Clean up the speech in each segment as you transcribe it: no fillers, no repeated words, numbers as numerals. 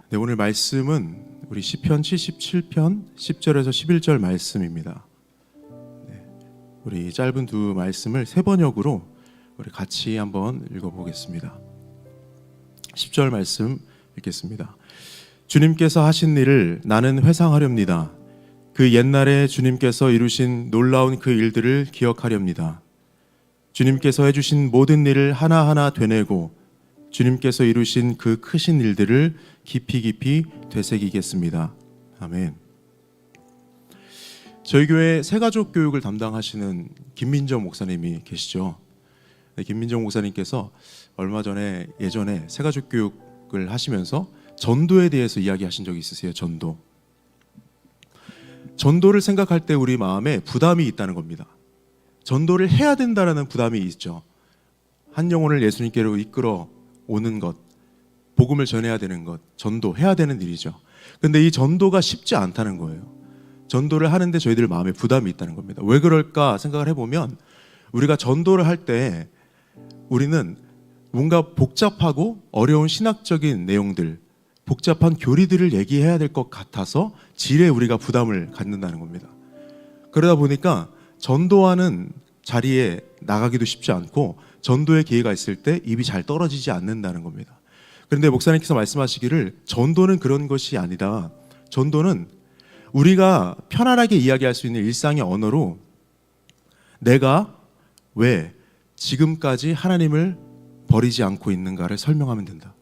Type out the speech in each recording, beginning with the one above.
네, 오늘 말씀은 우리 시편 77편 10절에서 11절 말씀입니다. 네, 우리 짧은 두 말씀을 세 번역으로 우리 같이 한번 읽어보겠습니다. 10절 말씀 읽겠습니다. 주님께서 하신 일을 나는 회상하렵니다. 그 옛날에 주님께서 이루신 놀라운 그 일들을 기억하렵니다. 주님께서 해주신 모든 일을 하나하나 되뇌고 주님께서 이루신 그 크신 일들을 깊이 되새기겠습니다. 아멘. 저희 교회 새가족 교육을 담당하시는 김민정 목사님이 계시죠. 네, 김민정 목사님께서 얼마 전에 예전에 새가족 교육을 하시면서 전도에 대해서 이야기하신 적이 있으세요. 전도를 생각할 때 우리 마음에 부담이 있다는 겁니다. 전도를 해야 된다라는 부담이 있죠. 한 영혼을 예수님께로 이끌어 오는 것, 복음을 전해야 되는 것, 전도해야 되는 일이죠. 근데 이 전도가 쉽지 않다는 거예요. 전도를 하는데 저희들 마음에 부담이 있다는 겁니다. 왜 그럴까 생각을 해보면 우리가 전도를 할 때 우리는 뭔가 복잡하고 어려운 신학적인 내용들, 복잡한 교리들을 얘기해야 될 것 같아서 질에 우리가 부담을 갖는다는 겁니다. 그러다 보니까 전도하는 자리에 나가기도 쉽지 않고 전도의 기회가 있을 때 입이 잘 떨어지지 않는다는 겁니다. 그런데 목사님께서 말씀하시기를 전도는 그런 것이 아니다. 전도는 우리가 편안하게 이야기할 수 있는 일상의 언어로 내가 왜 지금까지 하나님을 버리지 않고 있는가를 설명하면 된다.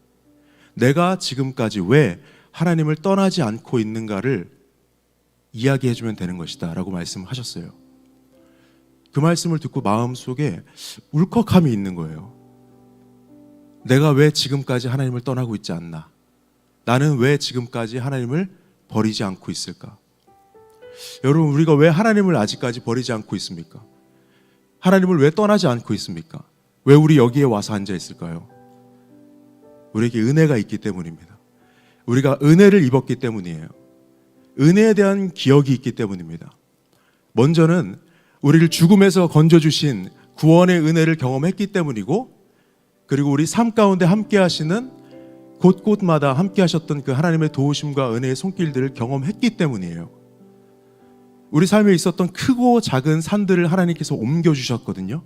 내가 지금까지 왜 하나님을 떠나지 않고 있는가를 이야기해주면 되는 것이다 라고 말씀하셨어요. 그 말씀을 듣고 마음속에 울컥함이 있는 거예요. 내가 왜 지금까지 하나님을 떠나고 있지 않나? 나는 왜 지금까지 하나님을 버리지 않고 있을까? 여러분, 우리가 왜 하나님을 아직까지 버리지 않고 있습니까? 하나님을 왜 떠나지 않고 있습니까? 왜 우리 여기에 와서 앉아 있을까요? 우리에게 은혜가 있기 때문입니다. 우리가 은혜를 입었기 때문이에요. 은혜에 대한 기억이 있기 때문입니다. 먼저는 우리를 죽음에서 건져주신 구원의 은혜를 경험했기 때문이고, 그리고 우리 삶 가운데 함께 하시는 곳곳마다 함께 하셨던 그 하나님의 도우심과 은혜의 손길들을 경험했기 때문이에요. 우리 삶에 있었던 크고 작은 산들을 하나님께서 옮겨주셨거든요.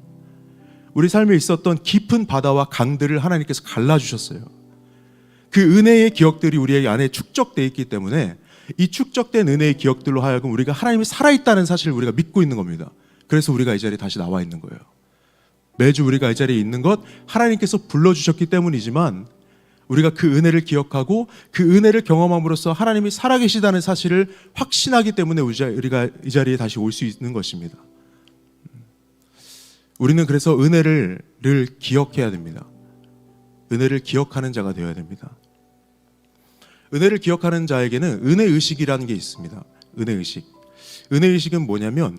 우리 삶에 있었던 깊은 바다와 강들을 하나님께서 갈라주셨어요. 그 은혜의 기억들이 우리 안에 축적되어 있기 때문에 이 축적된 은혜의 기억들로 하여금 우리가 하나님이 살아있다는 사실을 우리가 믿고 있는 겁니다. 그래서 우리가 이 자리에 다시 나와 있는 거예요. 매주 우리가 이 자리에 있는 것 하나님께서 불러주셨기 때문이지만 우리가 그 은혜를 기억하고 그 은혜를 경험함으로써 하나님이 살아계시다는 사실을 확신하기 때문에 우리가 이 자리에 다시 올 수 있는 것입니다. 우리는 그래서 은혜를 늘 기억해야 됩니다. 은혜를 기억하는 자가 되어야 됩니다. 은혜를 기억하는 자에게는 은혜의식이라는 게 있습니다. 은혜의식. 은혜의식은 뭐냐면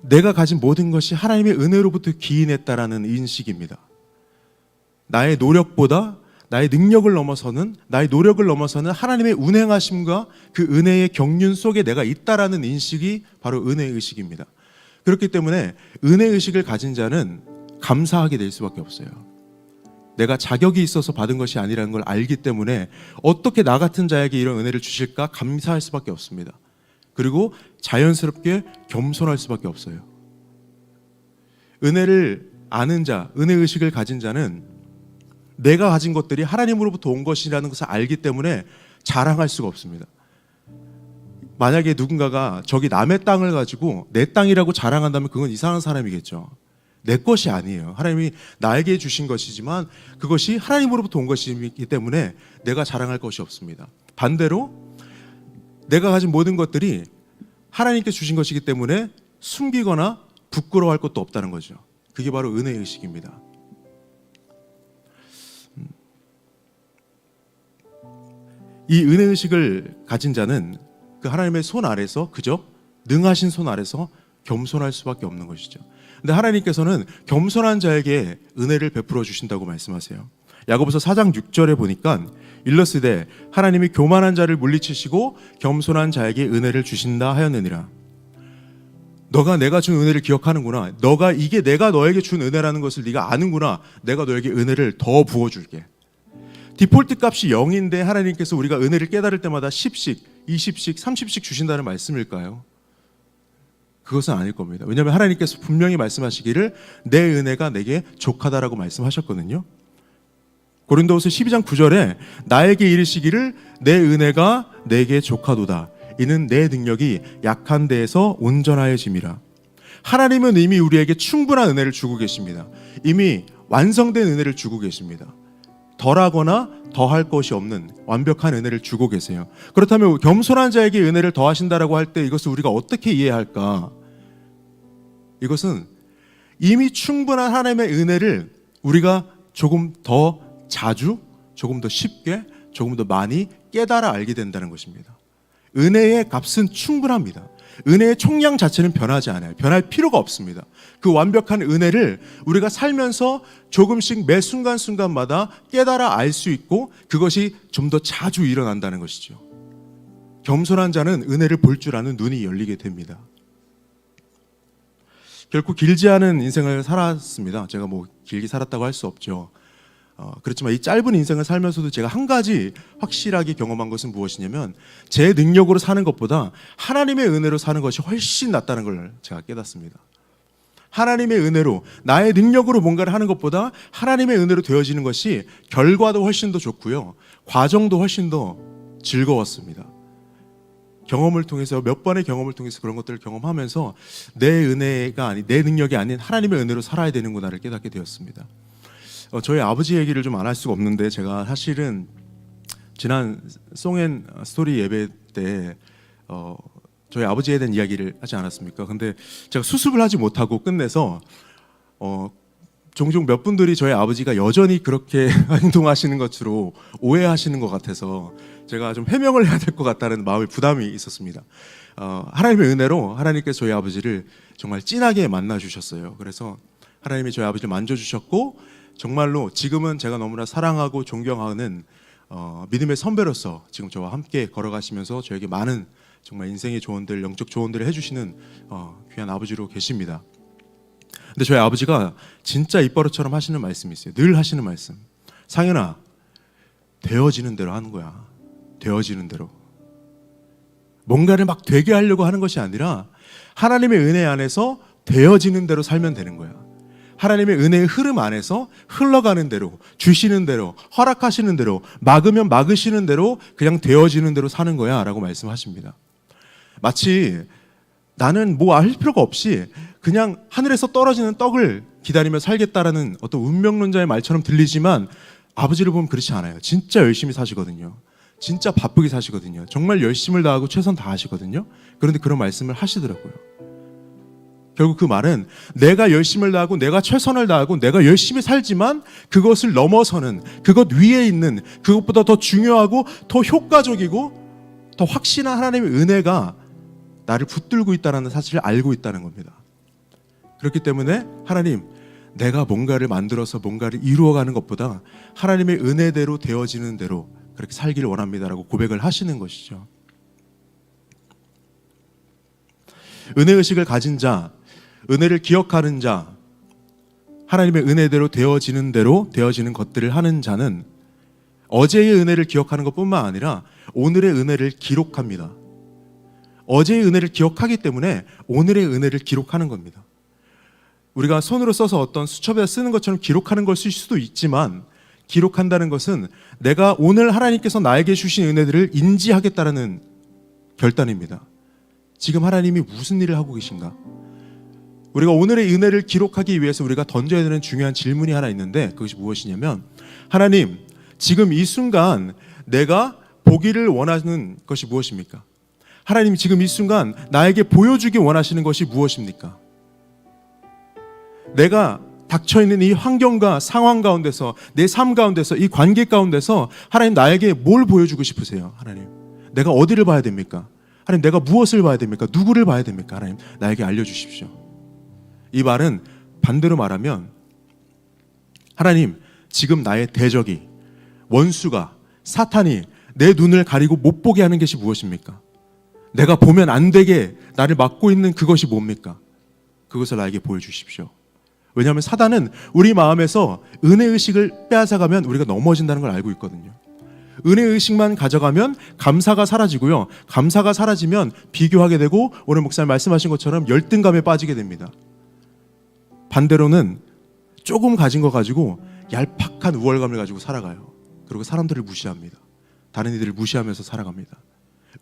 내가 가진 모든 것이 하나님의 은혜로부터 기인했다라는 인식입니다. 나의 노력보다 나의 능력을 넘어서는, 나의 노력을 넘어서는 하나님의 운행하심과 그 은혜의 경륜 속에 내가 있다라는 인식이 바로 은혜의식입니다. 그렇기 때문에 은혜의식을 가진 자는 감사하게 될 수밖에 없어요. 내가 자격이 있어서 받은 것이 아니라는 걸 알기 때문에 어떻게 나 같은 자에게 이런 은혜를 주실까 감사할 수밖에 없습니다. 그리고 자연스럽게 겸손할 수밖에 없어요. 은혜를 아는 자, 은혜의식을 가진 자는 내가 가진 것들이 하나님으로부터 온 것이라는 것을 알기 때문에 자랑할 수가 없습니다. 만약에 누군가가 저기 남의 땅을 가지고 내 땅이라고 자랑한다면 그건 이상한 사람이겠죠. 내 것이 아니에요. 하나님이 나에게 주신 것이지만 그것이 하나님으로부터 온 것이기 때문에 내가 자랑할 것이 없습니다. 반대로 내가 가진 모든 것들이 하나님께 주신 것이기 때문에 숨기거나 부끄러워할 것도 없다는 거죠. 그게 바로 은혜의식입니다. 이 은혜의식을 가진 자는 그 하나님의 손 아래서 그저 능하신 손 아래서 겸손할 수밖에 없는 것이죠. 근데 하나님께서는 겸손한 자에게 은혜를 베풀어 주신다고 말씀하세요. 야고보서 4장 6절에 보니까 일러스되 하나님이 교만한 자를 물리치시고 겸손한 자에게 은혜를 주신다 하였느니라. 너가 내가 준 은혜를 기억하는구나. 이게 내가 너에게 준 은혜라는 것을 네가 아는구나. 내가 너에게 은혜를 더 부어줄게. 디폴트 값이 0인데 하나님께서 우리가 은혜를 깨달을 때마다 10씩, 20씩, 30씩 주신다는 말씀일까요? 그것은 아닐 겁니다. 왜냐하면 하나님께서 분명히 말씀하시기를 내 은혜가 내게 족하다라고 말씀하셨거든요. 고린도후서 12장 9절에 나에게 이르시기를 내 은혜가 내게 족하도다. 이는 내 능력이 약한 데에서 온전하여짐이라. 하나님은 이미 우리에게 충분한 은혜를 주고 계십니다. 이미 완성된 은혜를 주고 계십니다. 덜하거나 더할 것이 없는 완벽한 은혜를 주고 계세요. 그렇다면 겸손한 자에게 은혜를 더하신다라고 할 때 이것을 우리가 어떻게 이해할까? 이것은 이미 충분한 하나님의 은혜를 우리가 조금 더 자주, 조금 더 쉽게, 조금 더 많이 깨달아 알게 된다는 것입니다. 은혜의 값은 충분합니다. 은혜의 총량 자체는 변하지 않아요. 변할 필요가 없습니다. 그 완벽한 은혜를 우리가 살면서 조금씩 매 순간순간마다 깨달아 알 수 있고 그것이 좀 더 자주 일어난다는 것이죠. 겸손한 자는 은혜를 볼 줄 아는 눈이 열리게 됩니다. 결코 길지 않은 인생을 살았습니다. 제가 뭐 길게 살았다고 할 수 없죠. 그렇지만 이 짧은 인생을 살면서도 제가 한 가지 확실하게 경험한 것은 무엇이냐면 제 능력으로 사는 것보다 하나님의 은혜로 사는 것이 훨씬 낫다는 걸 제가 깨닫습니다. 하나님의 은혜로 나의 능력으로 뭔가를 하는 것보다 하나님의 은혜로 되어지는 것이 결과도 훨씬 더 좋고요. 과정도 훨씬 더 즐거웠습니다. 경험을 통해서 몇 번의 경험을 통해서 그런 것들을 경험하면서 내 은혜가 아닌 내 능력이 아닌 하나님의 은혜로 살아야 되는구나를 깨닫게 되었습니다. 저희 아버지 얘기를 좀 안 할 수가 없는데 제가 사실은 지난 송앤스토리 예배 때 저희 아버지에 대한 이야기를 하지 않았습니까? 근데 제가 수습을 하지 못하고 끝내서 종종 몇 분들이 저희 아버지가 여전히 그렇게 행동하시는 것으로 오해하시는 것 같아서 제가 좀 해명을 해야 될 것 같다는 마음의 부담이 있었습니다. 하나님의 은혜로 하나님께서 저희 아버지를 정말 진하게 만나주셨어요. 그래서 하나님이 저희 아버지를 만져주셨고 정말로 지금은 제가 너무나 사랑하고 존경하는 믿음의 선배로서 지금 저와 함께 걸어가시면서 저에게 많은 정말 인생의 조언들, 영적 조언들을 해주시는 귀한 아버지로 계십니다. 근데 저희 아버지가 진짜 입버릇처럼 하시는 말씀이 있어요. 늘 하시는 말씀. 상현아, 되어지는 대로 하는 거야. 되어지는 대로. 뭔가를 막 되게 하려고 하는 것이 아니라 하나님의 은혜 안에서 되어지는 대로 살면 되는 거야. 하나님의 은혜의 흐름 안에서 흘러가는 대로, 주시는 대로, 허락하시는 대로, 막으면 막으시는 대로 그냥 되어지는 대로 사는 거야 라고 말씀하십니다. 마치 나는 뭐 할 필요가 없이 그냥 하늘에서 떨어지는 떡을 기다리며 살겠다라는 어떤 운명론자의 말처럼 들리지만 아버지를 보면 그렇지 않아요. 진짜 열심히 사시거든요. 진짜 바쁘게 사시거든요. 정말 열심을 다하고 최선 다하시거든요. 그런데 그런 말씀을 하시더라고요. 결국 그 말은 내가 열심을 다하고 내가 최선을 다하고 내가 열심히 살지만 그것을 넘어서는 그것 위에 있는 그것보다 더 중요하고 더 효과적이고 더 확신한 하나님의 은혜가 나를 붙들고 있다는 사실을 알고 있다는 겁니다. 그렇기 때문에 하나님, 내가 뭔가를 만들어서 뭔가를 이루어가는 것보다 하나님의 은혜대로 되어지는 대로 그렇게 살기를 원합니다라고 고백을 하시는 것이죠. 은혜의식을 가진 자, 은혜를 기억하는 자, 하나님의 은혜대로 되어지는 대로 되어지는 것들을 하는 자는 어제의 은혜를 기억하는 것뿐만 아니라 오늘의 은혜를 기록합니다. 어제의 은혜를 기억하기 때문에 오늘의 은혜를 기록하는 겁니다. 우리가 손으로 써서 어떤 수첩에다 쓰는 것처럼 기록하는 걸 쓸 수도 있지만 기록한다는 것은 내가 오늘 하나님께서 나에게 주신 은혜들을 인지하겠다는 결단입니다. 지금 하나님이 무슨 일을 하고 계신가? 우리가 오늘의 은혜를 기록하기 위해서 우리가 던져야 되는 중요한 질문이 하나 있는데 그것이 무엇이냐면 하나님, 지금 이 순간 내가 보기를 원하는 것이 무엇입니까? 하나님, 지금 이 순간 나에게 보여주기 원하시는 것이 무엇입니까? 내가 닥쳐있는 이 환경과 상황 가운데서 내 삶 가운데서 이 관계 가운데서 하나님 나에게 뭘 보여주고 싶으세요? 하나님, 내가 어디를 봐야 됩니까? 하나님, 내가 무엇을 봐야 됩니까? 누구를 봐야 됩니까? 하나님, 나에게 알려주십시오. 이 말은 반대로 말하면 하나님, 지금 나의 대적이 원수가 사탄이 내 눈을 가리고 못 보게 하는 것이 무엇입니까? 내가 보면 안 되게 나를 막고 있는 그것이 뭡니까? 그것을 나에게 보여주십시오. 왜냐하면 사단은 우리 마음에서 은혜의식을 빼앗아가면 우리가 넘어진다는 걸 알고 있거든요. 은혜의식만 가져가면 감사가 사라지고요. 감사가 사라지면 비교하게 되고 오늘 목사님 말씀하신 것처럼 열등감에 빠지게 됩니다. 반대로는 조금 가진 거 가지고 얄팍한 우월감을 가지고 살아가요. 그리고 사람들을 무시합니다. 다른 이들을 무시하면서 살아갑니다.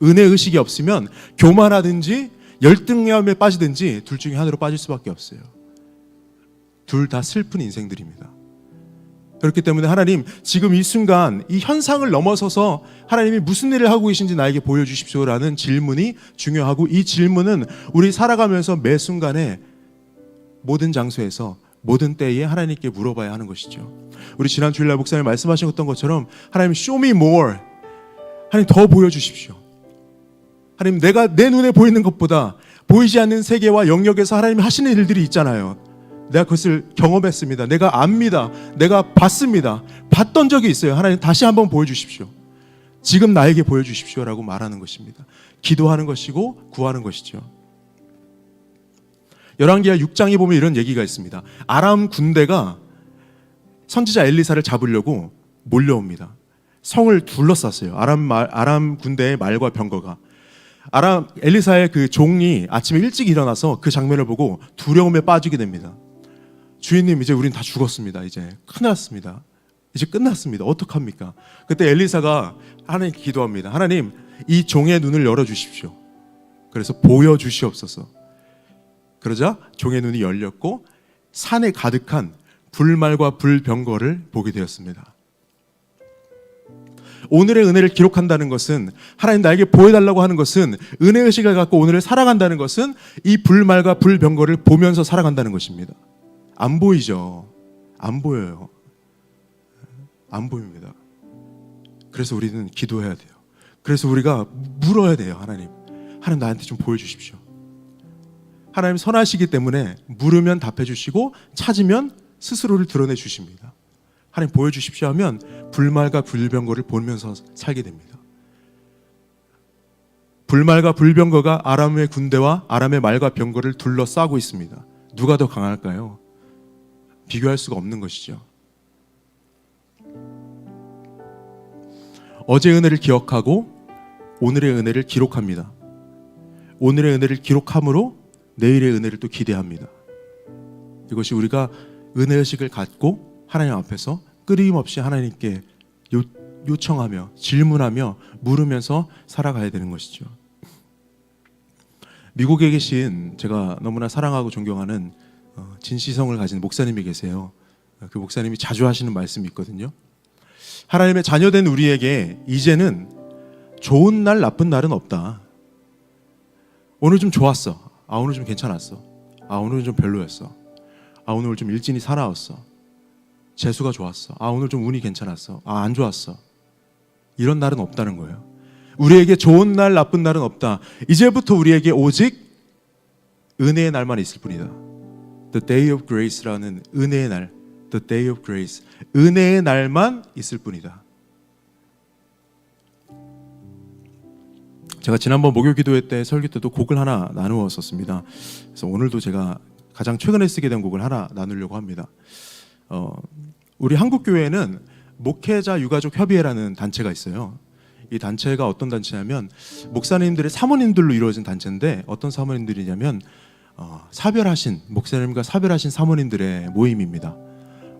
은혜의식이 없으면 교만하든지 열등감에 빠지든지 둘 중에 하나로 빠질 수밖에 없어요. 둘 다 슬픈 인생들입니다. 그렇기 때문에 하나님, 지금 이 순간 이 현상을 넘어서서 하나님이 무슨 일을 하고 계신지 나에게 보여주십시오라는 질문이 중요하고, 이 질문은 우리 살아가면서 매 순간에 모든 장소에서 모든 때에 하나님께 물어봐야 하는 것이죠. 우리 지난 주일날 목사님 말씀하셨던 것처럼 하나님 show me more, 하나님 더 보여주십시오. 하나님, 내가 내 눈에 보이는 것보다 보이지 않는 세계와 영역에서 하나님이 하시는 일들이 있잖아요. 내가 그것을 경험했습니다. 내가 압니다. 내가 봤습니다. 봤던 적이 있어요. 하나님 다시 한번 보여주십시오. 지금 나에게 보여주십시오라고 말하는 것입니다. 기도하는 것이고 구하는 것이죠. 열왕기하 6장에 보면 이런 얘기가 있습니다. 아람 군대가 선지자 엘리사를 잡으려고 몰려옵니다. 성을 둘러쌌어요. 아람 군대의 말과 병거가. 엘리사의 그 종이 아침에 일찍 일어나서 그 장면을 보고 두려움에 빠지게 됩니다. 주인님, 이제 우린 다 죽었습니다. 이제 큰일 났습니다. 이제 끝났습니다. 어떡합니까? 그때 엘리사가 하나님께 기도합니다. 하나님, 이 종의 눈을 열어주십시오. 그래서 보여주시옵소서. 그러자 종의 눈이 열렸고 산에 가득한 불말과 불병거를 보게 되었습니다. 오늘의 은혜를 기록한다는 것은, 하나님 나에게 보여달라고 하는 것은, 은혜의식을 갖고 오늘을 살아간다는 것은 이 불말과 불병거를 보면서 살아간다는 것입니다. 안 보이죠. 안 보여요. 안 보입니다. 그래서 우리는 기도해야 돼요. 그래서 우리가 물어야 돼요. 하나님 나한테 좀 보여주십시오. 하나님 선하시기 때문에 물으면 답해 주시고 찾으면 스스로를 드러내 주십니다. 하나님 보여주십시오 하면 불말과 불병거를 보면서 살게 됩니다. 불말과 불병거가 아람의 군대와 아람의 말과 병거를 둘러싸고 있습니다. 누가 더 강할까요? 비교할 수가 없는 것이죠. 어제의 은혜를 기억하고 오늘의 은혜를 기록합니다. 오늘의 은혜를 기록함으로 내일의 은혜를 또 기대합니다. 이것이 우리가 은혜의식을 갖고 하나님 앞에서 끊임없이 하나님께 요청하며 질문하며 물으면서 살아가야 되는 것이죠. 미국에 계신 제가 너무나 사랑하고 존경하는 진시성을 가진 목사님이 계세요. 그 목사님이 자주 하시는 말씀이 있거든요. 하나님의 자녀된 우리에게 이제는 좋은 날 나쁜 날은 없다. 오늘 좀 좋았어. 오늘 좀 괜찮았어. 오늘은 좀 별로였어. 오늘 좀 일진이 사나웠어. 재수가 좋았어. 오늘 좀 운이 괜찮았어. 안 좋았어. 이런 날은 없다는 거예요. 우리에게 좋은 날 나쁜 날은 없다. 이제부터 우리에게 오직 은혜의 날만 있을 뿐이다. The day of grace라는 은혜의 날, The day of grace, 은혜의 날만 있을 뿐이다. 제가 지난번 목요 기도회 때 설교 때도 곡을 하나 나누었었습니다. 그래서 오늘도 제가 가장 최근에 쓰게 된 곡을 하나 나누려고 합니다. 우리 한국교회에는 목회자 유가족 협의회라는 단체가 있어요. 이 단체가 어떤 단체냐면 목사님들의 사모님들로 이루어진 단체인데, 어떤 사모님들이냐면 사별하신 목사님과 사별하신 사모님들의 모임입니다.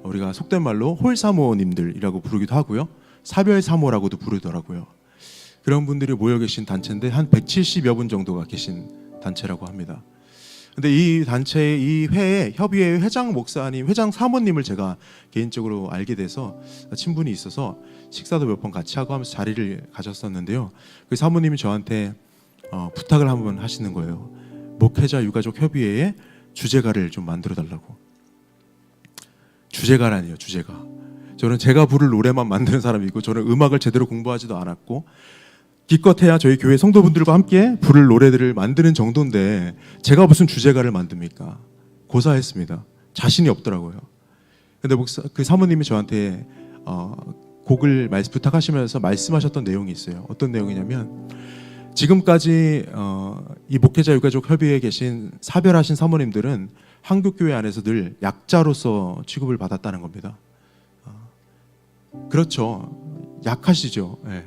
우리가 속된 말로 홀사모님들이라고 부르기도 하고요, 사별사모라고도 부르더라고요. 그런 분들이 모여 계신 단체인데 한 170여 분 정도가 계신 단체라고 합니다. 근데 이 단체의 이 회에 협의회 회장 목사님, 회장 사모님을 제가 개인적으로 알게 돼서 친분이 있어서 식사도 몇 번 같이 하고 하면서 자리를 가졌었는데요. 그 사모님이 저한테 부탁을 한번 하시는 거예요. 목회자 유가족 협의회에 주제가를 좀 만들어 달라고. 주제가라니요, 주제가. 저는 제가 부를 노래만 만드는 사람이고, 저는 음악을 제대로 공부하지도 않았고, 기껏해야 저희 교회 성도분들과 함께 부를 노래들을 만드는 정도인데 제가 무슨 주제가를 만듭니까? 고사했습니다. 자신이 없더라고요. 근데 그 사모님이 저한테 곡을 부탁하시면서 말씀하셨던 내용이 있어요. 어떤 내용이냐면, 지금까지 이 목회자 유가족 협의회에 계신 사별하신 사모님들은 한국교회 안에서 늘 약자로서 취급을 받았다는 겁니다. 그렇죠. 약하시죠. 예.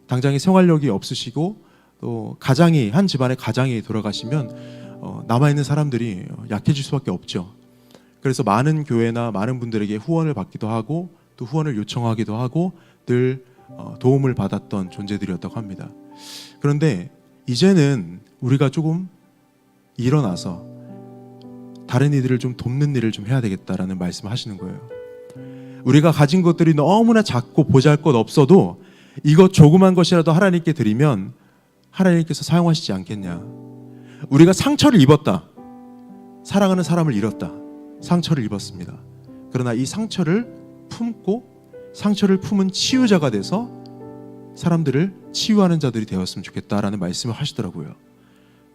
당장에 생활력이 없으시고 또 가장이 한 집안의 가장이 돌아가시면 남아있는 사람들이 약해질 수밖에 없죠. 그래서 많은 교회나 많은 분들에게 후원을 받기도 하고 또 후원을 요청하기도 하고 늘 도움을 받았던 존재들이었다고 합니다. 그런데 이제는 우리가 조금 일어나서 다른 이들을 좀 돕는 일을 좀 해야 되겠다라는 말씀을 하시는 거예요. 우리가 가진 것들이 너무나 작고 보잘것없어도 이것 조그만 것이라도 하나님께 드리면 하나님께서 사용하시지 않겠냐. 우리가 상처를 입었다. 사랑하는 사람을 잃었다. 상처를 입었습니다. 그러나 이 상처를 품고 상처를 품은 치유자가 돼서 사람들을 치유하는 자들이 되었으면 좋겠다라는 말씀을 하시더라고요.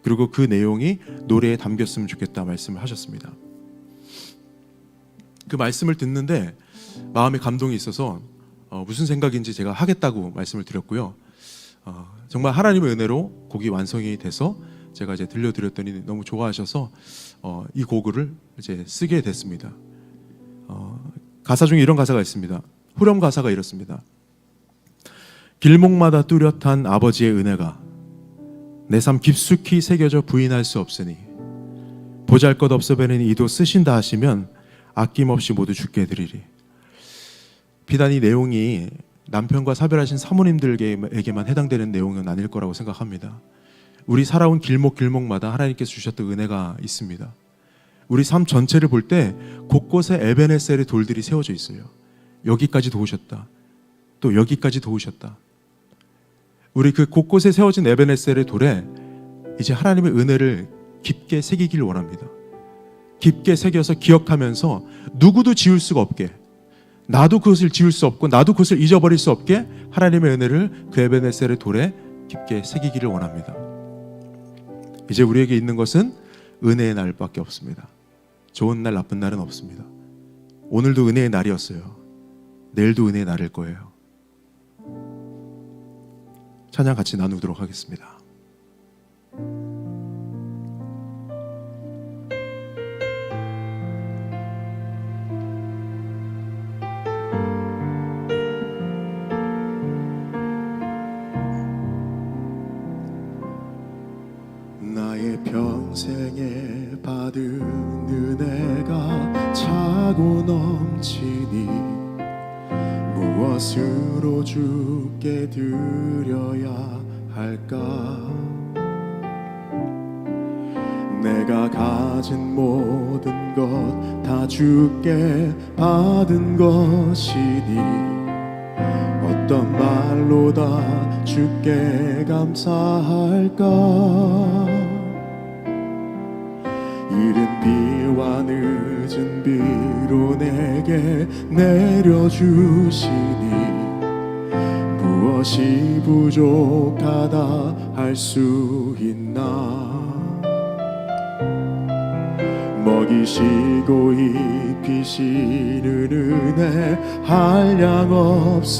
그리고 그 내용이 노래에 담겼으면 좋겠다 말씀을 하셨습니다. 그 말씀을 듣는데 마음에 감동이 있어서 무슨 생각인지 제가 하겠다고 말씀을 드렸고요. 정말 하나님의 은혜로 곡이 완성이 돼서 제가 이제 들려드렸더니 너무 좋아하셔서 이 곡을 이제 쓰게 됐습니다. 가사 중에 이런 가사가 있습니다. 후렴 가사가 이렇습니다. 길목마다 뚜렷한 아버지의 은혜가 내 삶 깊숙이 새겨져 부인할 수 없으니 보잘것없어 보이는 이도 쓰신다 하시면 아낌없이 모두 주께 드리리. 비단 이 내용이 남편과 사별하신 사모님들에게만 해당되는 내용은 아닐 거라고 생각합니다. 우리 살아온 길목마다 하나님께서 주셨던 은혜가 있습니다. 우리 삶 전체를 볼 때 곳곳에 에베네셀의 돌들이 세워져 있어요. 여기까지 도우셨다. 또 여기까지 도우셨다. 우리 그 곳곳에 세워진 에베네셀의 돌에 이제 하나님의 은혜를 깊게 새기길 원합니다. 깊게 새겨서 기억하면서 누구도 지울 수가 없게, 나도 그것을 지울 수 없고 나도 그것을 잊어버릴 수 없게 하나님의 은혜를 그 에베네셀의 돌에 깊게 새기기를 원합니다. 이제 우리에게 있는 것은 은혜의 날밖에 없습니다. 좋은 날 나쁜 날은 없습니다. 오늘도 은혜의 날이었어요. 내일도 은혜의 날일 거예요. 찬양 같이 나누도록 하겠습니다. 나의 평생에 받은 은혜가 차고 넘치니 무엇으로 주께 드려야 할까? 내가 가진 모든 것 다 주께 받은 것이니 어떤 말로 다 주께 감사할까? 이른 비와 늦은 비로 내게 내려주시니 무엇이 부족하다 할 수 있나? 먹이시고 입히시는 은혜 한량없으니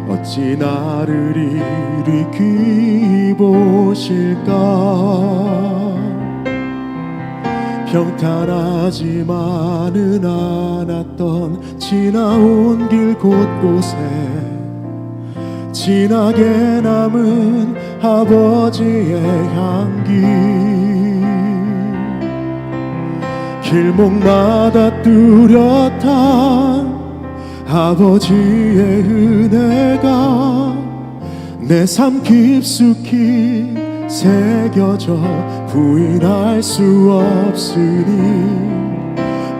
어찌 나를 이리 귀히 보실까? 평탄하지만은 않았던 지나온 길 곳곳에 진하게 남은 아버지의 향기 길목마다 뚜렷한 아버지의 은혜가 내 삶 깊숙이 새겨져 부인할 수 없으니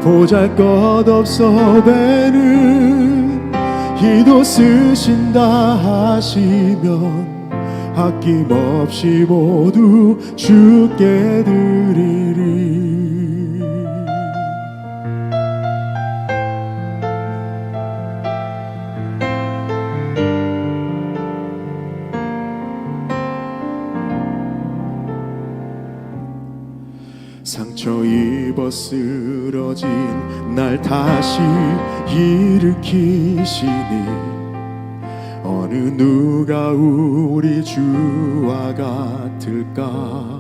보잘것없어 배는 이도 쓰신다 하시면 아낌없이 모두 주께 드리리. 상처 입어 쓰러진 날 다시 일으키시니 어느 누가 우리 주와 같을까?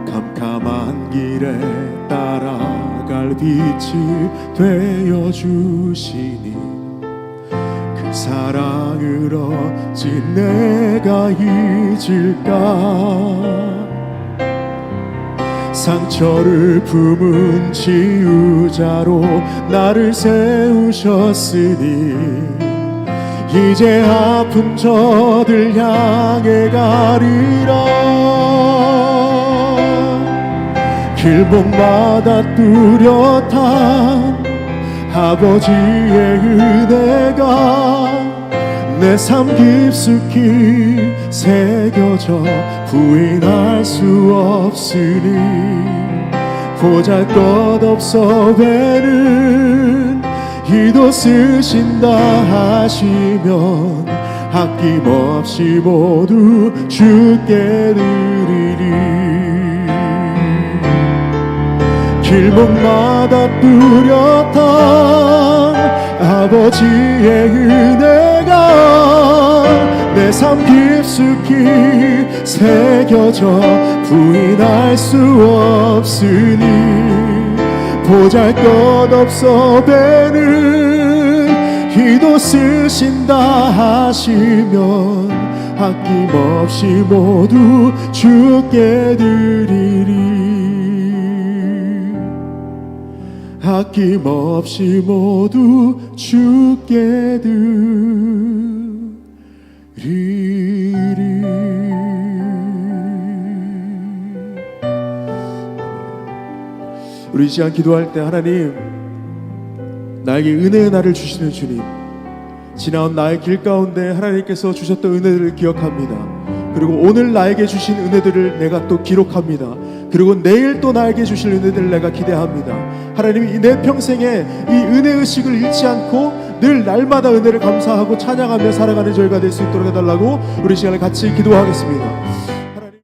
캄캄한 길에 따라갈 나아갈 빛이 되어 주시니 그 사랑을 어찌 내가 잊을까. 상처를 품은 치유자로 나를 세우셨으니 이제 아픈 저들 향해 가리라. 길목마다 뚜렷한 아버지의 은혜가 내 삶 깊숙이 새겨져 부인할 수 없으니 보잘것없어 배는 이도 쓰신다 하시면 아낌없이 모두 주께 드리리. 길목마다 뚜렷한 아버지의 은혜가 내 삶 깊숙이 새겨져 부인할 수 없으니 보잘것없어 배는 이도 쓰신다 하시면 아낌없이 모두 주께 드리리. 아낌없이 모두 주께 드리리. 우리 이 시간 기도할 때 하나님, 나에게 은혜의 날을 주시는 주님, 지나온 나의 길 가운데 하나님께서 주셨던 은혜들을 기억합니다. 그리고 오늘 나에게 주신 은혜들을 내가 또 기록합니다. 그리고 내일 또 나에게 주실 은혜들을 내가 기대합니다. 하나님이 내 평생에 이 은혜의식을 잃지 않고 늘 날마다 은혜를 감사하고 찬양하며 살아가는 저희가 될 수 있도록 해달라고 우리 시간을 같이 기도하겠습니다.